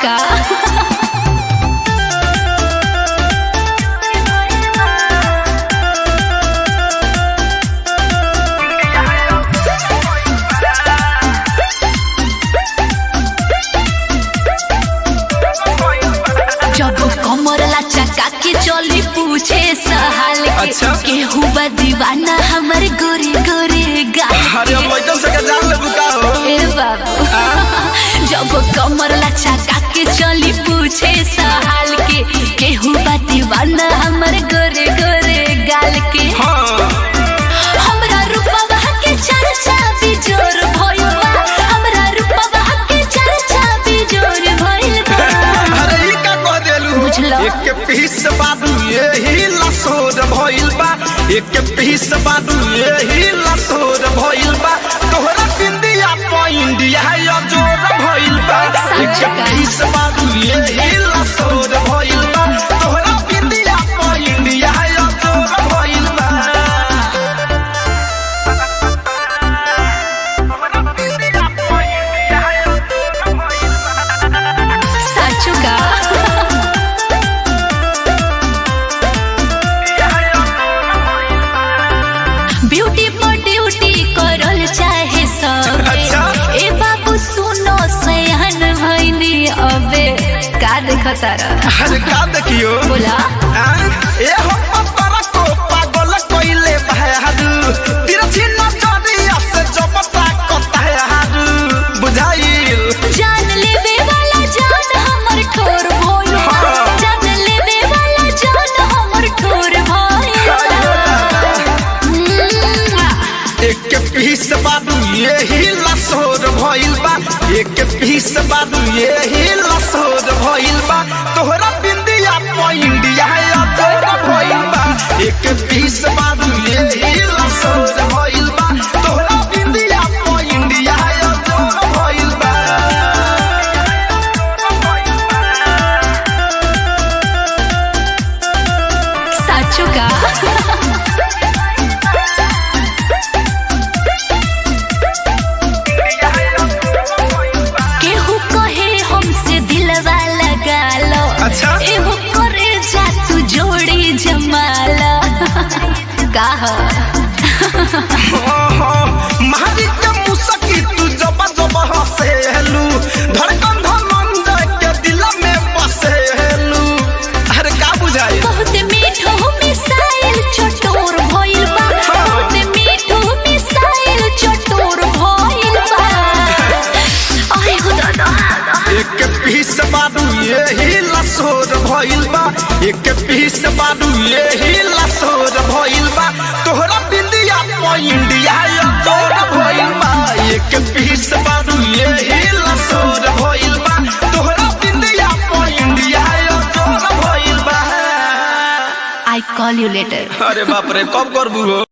का जब कमर लचका के चली पूछे सहाल के अच्छा? केहू बा दीवाना हमर गोरे गोरे गाल अरे के। मैडम से जान ले बुका हो ए बाबू जब कमर लचका के चली पूछे सहाल के केहू बा दीवाना हमर गोरे गोरे गाल के हाँ हमरा रूपवा के चर्चा बिजोर भइल बा हमरा रूपवा के चर्चा बिजोर भइल बा अरे ई का कह देलू बुझलो? एक पीस बाबू यही लसोर भइल बा एक पीस बाबू यही लसोर भइल बा तोहरा बिंदिया प इंडिया या जोर भइल बा एक पीस बाबू यही लसोर भइल बा तोहरा बिंदिया प इंडिया या जोर भइल बा साचू का ब्यूटी पर ड्यूटी करल चाहे सब अच्छा? ए बाबू सुनो सयान भइनी अबे का देखता रह अरे का देखियो बोला ए हो पतरा को पागल कइले बहादू तिरछी नजरिया से जबता कता है हादू बुझाइल जान लेवे वाला जान हमर ठोर भइल जान लेवे वाला जान हमर ठोर भइल एक पीस बाबू यही लसोर भइल बा एक पीस बाबू यही लसोर भइल बा तोहरा बिंदिया प इंडिया या तोरा भइल बा एक पीस बाबू यही लसोर भइल बा तोहरा बिंदिया प इंडिया या तोरा भइल बा साचू का केहू कहे हमसे दिलवा लगा लो अच्छा? एहू करे जा तू जोड़ी जमाला का महारी के मुसकी तू जब जब हसेलू धड़कन धमंड के दिल में बसेलू अरे का बुझाई बहुत मीठो मिसाइल चटोर भइल बा बहुत मीठो मिसाइल चटोर भइल बा आई हो दादा एक पीस बाबू यही लसोर भइल बा एक पीस बाबू यही लसोर भइल बा तोहरा बिंदिया प इंडिया या तोरा भइल बा एक पीस बाबू यही लसोर भइल बा तोहरा बिंदिया प इंडिया या तोरा भइल बा आई कॉल यू लेटर अरे बाप रे कब करबू हो